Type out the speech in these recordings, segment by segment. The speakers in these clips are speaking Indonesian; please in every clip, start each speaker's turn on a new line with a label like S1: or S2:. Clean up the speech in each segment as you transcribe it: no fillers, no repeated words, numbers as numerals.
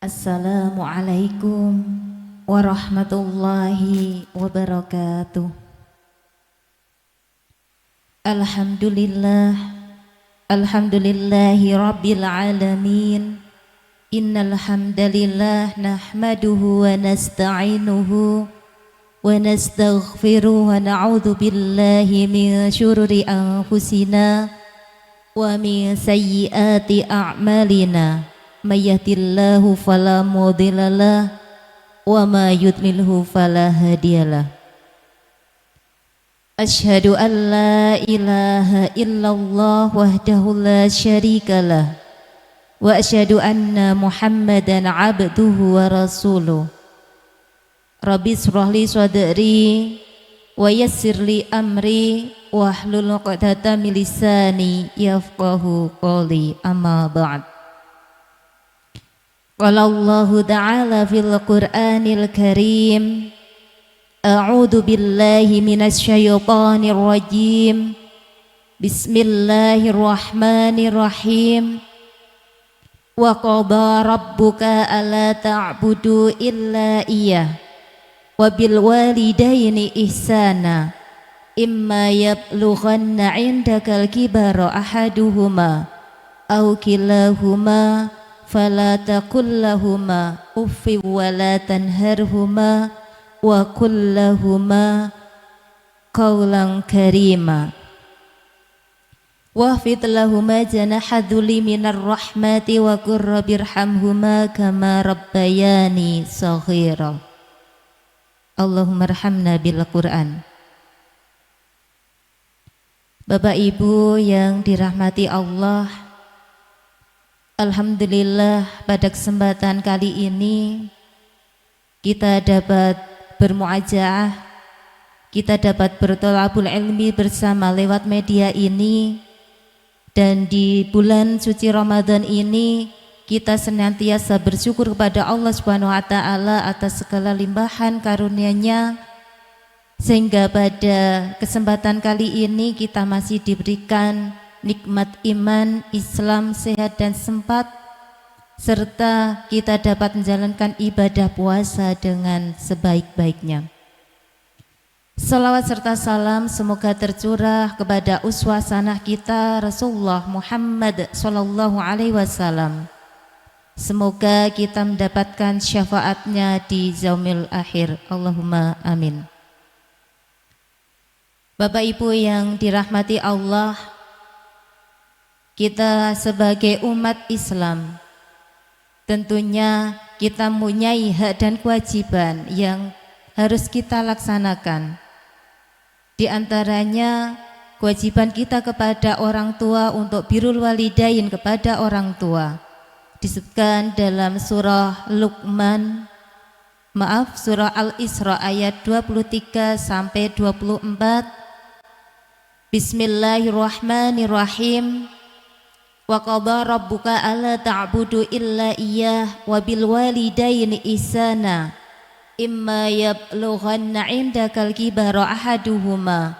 S1: Assalamualaikum warahmatullahi wabarakatuh. Alhamdulillah, alhamdulillahi rabbil alamin. Innal hamdalillah nahmaduhu wa nasta'inuhu wa nastaghfiruhu wa na'udzu billahi min syururi anfusina wa min sayyiati a'malina. May yahdihillahu fala mudhillalah wa may yudlilhu fala hadiyalah. Asyhadu an la ilaha illallah wahdahu la syarikalah wa asyhadu anna Muhammadan abduhu wa rasuluh. Rabbi shrah li sadri wa yassir li amri wahlul 'uqdatam min lisani yafqahu qawli. Amma ba'd. Qala Allahu ta'ala fil Qur'anil Karim, a'udzu billahi minasy syaithanir rajim. Bismillahirrahmanirrahim. Wa qada rabbuka alla ta'budu illa iyyah wa bil walidaini ihsana imma yablughanna 'indakal kibara ahaduhuma aw kilahuma fala taqul lahuma uffi wa la tanharhuma wa qul lahuma qawlan karima wahfid lahuma janaha dhulli minar rahmati wa qur rabbirhamhuma kama rabbayani shaghira. Allahumma arhamna bil Qur'an. Bapak Ibu yang dirahmati Allah, alhamdulillah pada kesempatan kali ini kita dapat bermuajaah, kita dapat bertolabul ilmi bersama lewat media ini. Dan di bulan suci Ramadan ini kita senantiasa bersyukur kepada Allah Subhanahu wa taala atas segala limpahan karunia-Nya, sehingga pada kesempatan kali ini kita masih diberikan nikmat iman, Islam, sehat dan sempat, serta kita dapat menjalankan ibadah puasa dengan sebaik-baiknya. Salawat serta salam semoga tercurah kepada uswah sanah kita Rasulullah Muhammad sallallahu alaihi wasallam. Semoga kita mendapatkan syafaatnya di yaumil akhir. Allahumma amin. Bapak Ibu yang dirahmati Allah, kita sebagai umat Islam tentunya kita mempunyai hak dan kewajiban yang harus kita laksanakan. Di antaranya kewajiban kita kepada orang tua untuk birrul walidain, kepada orang tua. Disebutkan dalam surah surah Al-Isra ayat 23 sampai 24. Bismillahirrahmanirrahim. Wa qada rabbuka alla ta'budu illa iyyah wa bil walidaini ihsana imma yablughanna 'indakal kibara ahaduhuma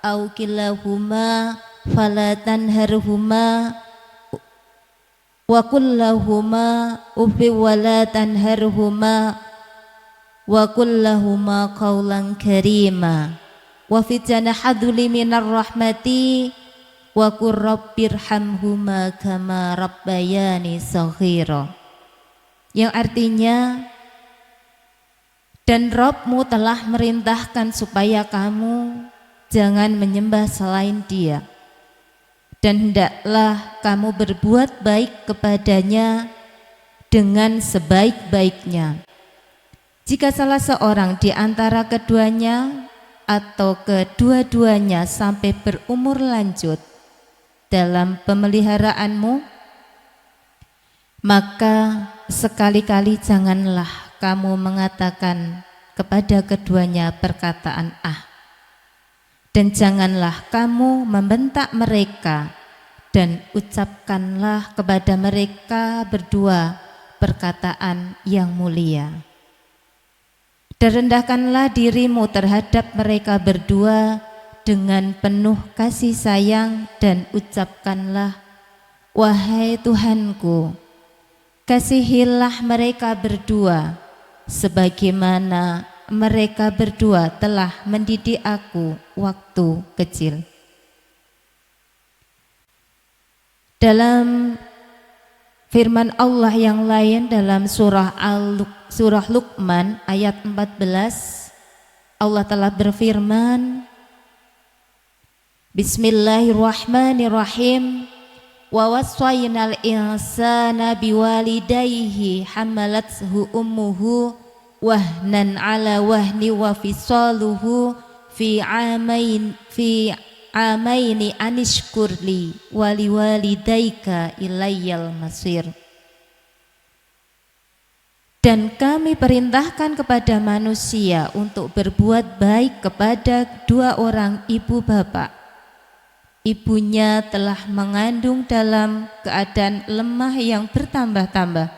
S1: aw kilahuma fala tanharhuma wa qul lahuma uffi wa la tanharhuma wa qul lahuma qawlan karima wa fi janaha dhulli minar rahmati wa qur rabbirhamhuma kama rabbayani shaghira, yang artinya, dan Rabbmu telah merintahkan supaya kamu jangan menyembah selain Dia, dan hendaklah kamu berbuat baik kepadanya dengan sebaik-baiknya. Jika salah seorang di antara keduanya atau kedua-duanya sampai berumur lanjut dalam pemeliharaanmu, maka sekali-kali janganlah kamu mengatakan kepada keduanya perkataan dan janganlah kamu membentak mereka, dan ucapkanlah kepada mereka berdua perkataan yang mulia. Dan rendahkanlah dirimu terhadap mereka berdua dengan penuh kasih sayang, dan ucapkanlah, wahai Tuhanku, kasihilah mereka berdua sebagaimana mereka berdua telah mendidik aku waktu kecil. Dalam firman Allah yang lain dalam surah Luqman ayat 14, Allah telah berfirman, Bismillahirrahmanirrahim, wa wassaynal insana biwalidayhi hamalathu ummuhu wahnan ala wahni wa fisaluhu fi amaini anishkurli waliwalidayka ilayyal masir. Dan kami perintahkan kepada manusia untuk berbuat baik kepada dua orang ibu bapak. Ibunya telah mengandung dalam keadaan lemah yang bertambah-tambah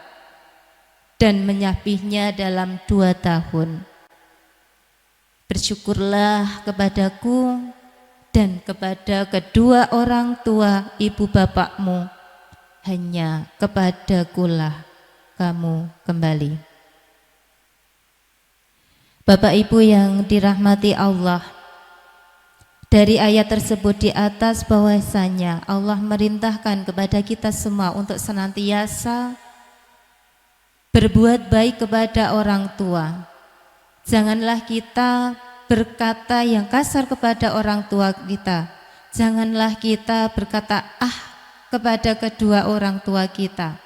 S1: dan menyapihnya dalam 2 tahun. Bersyukurlah kepadaku dan kepada kedua orang tua ibu bapakmu, hanya kepadakulah kamu kembali. Bapak Ibu yang dirahmati Allah, dari ayat tersebut di atas bahwasanya Allah merintahkan kepada kita semua untuk senantiasa berbuat baik kepada orang tua. Janganlah kita berkata yang kasar kepada orang tua kita. Janganlah kita berkata kepada kedua orang tua kita,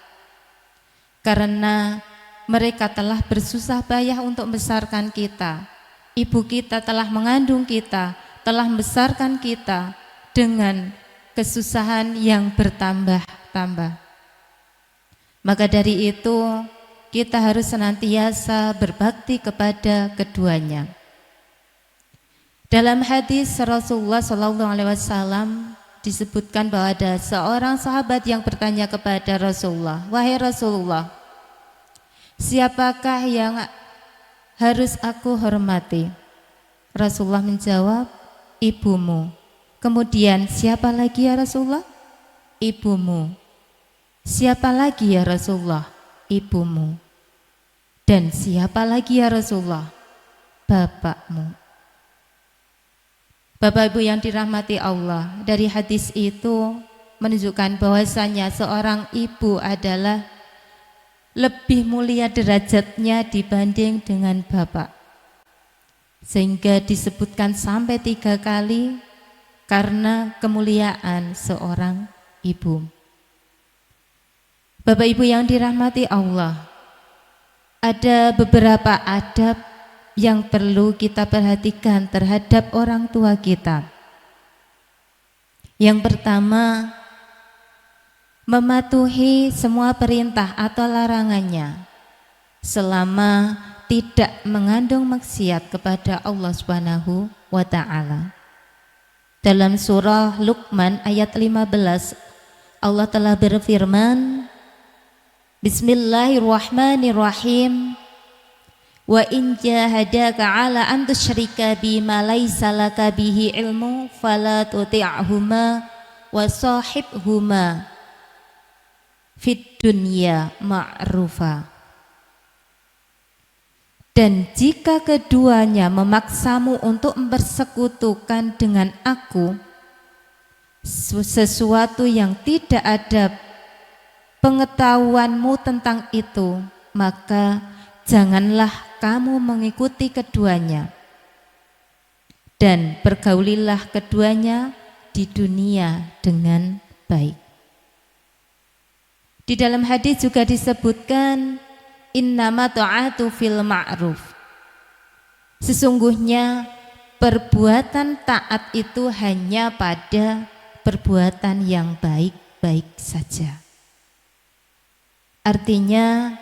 S1: karena mereka telah bersusah payah untuk membesarkan kita. Ibu kita telah mengandung kita, telah membesarkan kita dengan kesusahan yang bertambah-tambah. Maka dari itu kita harus senantiasa berbakti kepada keduanya. Dalam hadis Rasulullah SAW disebutkan bahwa ada seorang sahabat yang bertanya kepada Rasulullah, wahai Rasulullah, siapakah yang harus aku hormati? Rasulullah menjawab, ibumu. Kemudian siapa lagi ya Rasulullah? Ibumu. Siapa lagi ya Rasulullah? Ibumu. Dan siapa lagi ya Rasulullah? Bapakmu. Bapak Ibu yang dirahmati Allah, dari hadis itu menunjukkan bahwasanya seorang ibu adalah lebih mulia derajatnya dibanding dengan bapak, sehingga disebutkan sampai 3 kali karena kemuliaan seorang ibu. Bapak Ibu yang dirahmati Allah, ada beberapa adab yang perlu kita perhatikan terhadap orang tua kita. Yang pertama, mematuhi semua perintah atau larangannya selama tidak mengandung maksiat kepada Allah Subhanahu wa ta'ala. Dalam surah Luqman ayat 15, Allah telah berfirman, Bismillahirrahmanirrahim, wa in jahadaka ala an tusyrika bima laysa laka bihi ilmu fala tuti'huma wa sahibhuma fid dunya ma'rufa. Dan jika keduanya memaksamu untuk mempersekutukan dengan aku sesuatu yang tidak ada pengetahuanmu tentang itu, maka janganlah kamu mengikuti keduanya, dan pergaulilah keduanya di dunia dengan baik. Di dalam hadis juga disebutkan, innama ta'atu fil ma'ruf. Sesungguhnya perbuatan taat itu hanya pada perbuatan yang baik-baik saja. Artinya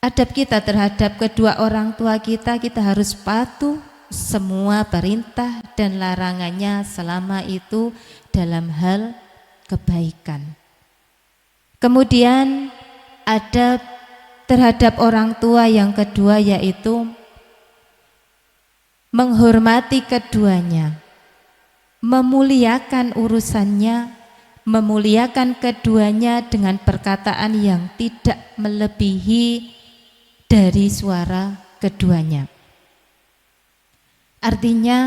S1: adab kita terhadap kedua orang tua kita, kita harus patuh semua perintah dan larangannya selama itu dalam hal kebaikan. Kemudian adab terhadap orang tua yang kedua yaitu menghormati keduanya, memuliakan urusannya, memuliakan keduanya dengan perkataan yang tidak melebihi dari suara keduanya. Artinya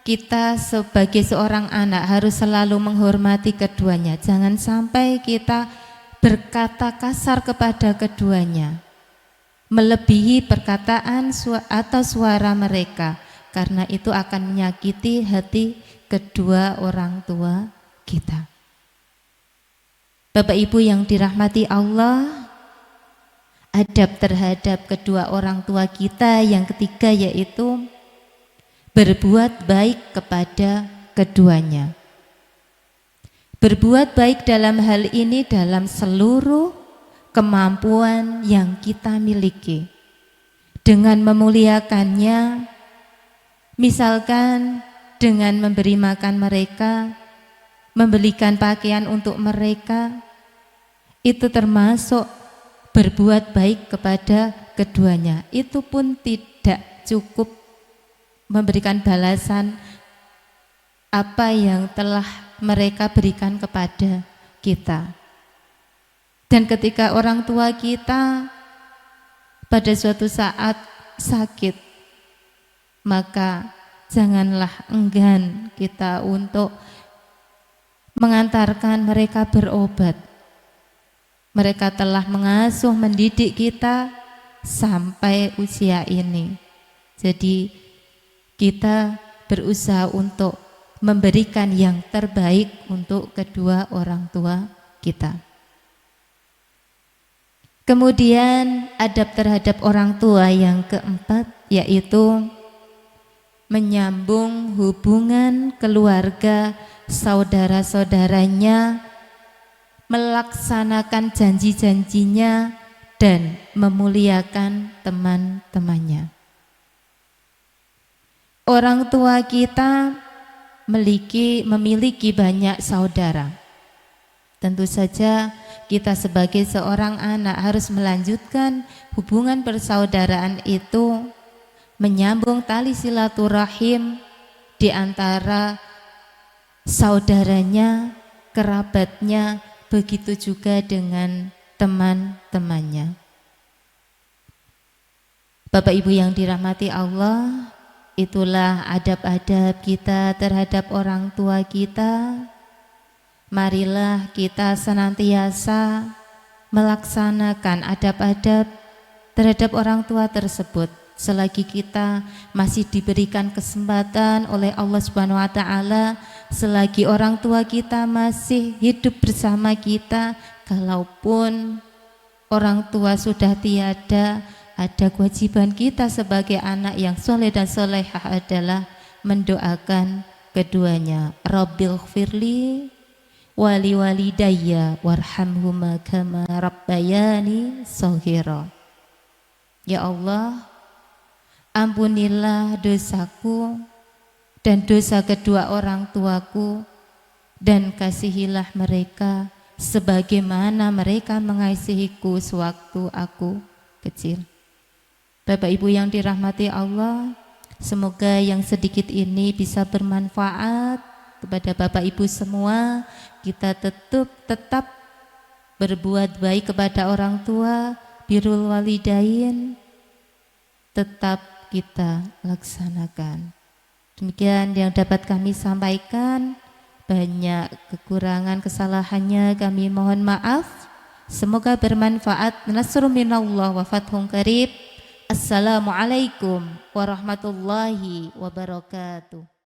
S1: kita sebagai seorang anak harus selalu menghormati keduanya. Jangan sampai kita berkata kasar kepada keduanya, melebihi perkataan atau suara mereka, karena itu akan menyakiti hati kedua orang tua kita. Bapak Ibu yang dirahmati Allah, adab terhadap kedua orang tua kita yang ketiga yaitu berbuat baik kepada keduanya. Berbuat baik dalam hal ini dalam seluruh kemampuan yang kita miliki. Dengan memuliakannya, misalkan dengan memberi makan mereka, membelikan pakaian untuk mereka, itu termasuk berbuat baik kepada keduanya. Itu pun tidak cukup memberikan balasan apa yang telah mereka berikan kepada kita. Dan ketika orang tua kita pada suatu saat sakit, maka janganlah enggan kita untuk mengantarkan mereka berobat. Mereka telah mengasuh mendidik kita sampai usia ini. Jadi kita berusaha untuk memberikan yang terbaik untuk kedua orang tua kita. Kemudian adab terhadap orang tua yang keempat yaitu menyambung hubungan keluarga saudara-saudaranya, melaksanakan janji-janjinya dan memuliakan teman-temannya. Orang tua kita memiliki banyak saudara. Tentu saja kita sebagai seorang anak harus melanjutkan hubungan persaudaraan itu, menyambung tali silaturahim di antara saudaranya, kerabatnya, begitu juga dengan teman-temannya. Bapak Ibu yang dirahmati Allah, itulah adab-adab kita terhadap orang tua kita. Marilah kita senantiasa melaksanakan adab-adab terhadap orang tua tersebut selagi kita masih diberikan kesempatan oleh Allah Subhanahu wa taala, selagi orang tua kita masih hidup bersama kita. Kalaupun orang tua sudah tiada, ada kewajiban kita sebagai anak yang soleh dan solehah adalah mendoakan keduanya. Rabbighfirli wali walidayya warhamhuma kama rabbayani shaghira. Ya Allah, ampunilah dosaku dan dosa kedua orang tuaku, dan kasihilah mereka sebagaimana mereka mengasihiku sewaktu aku kecil. Bapak Ibu yang dirahmati Allah, semoga yang sedikit ini bisa bermanfaat kepada Bapak Ibu semua. Kita tetap berbuat baik kepada orang tua, birrul walidain, tetap kita laksanakan. Demikian yang dapat kami sampaikan. Banyak kekurangan kesalahannya kami mohon maaf. Semoga bermanfaat. Nasrun minallah wa fathun qarib. Assalamualaikum warahmatullahi wabarakatuh.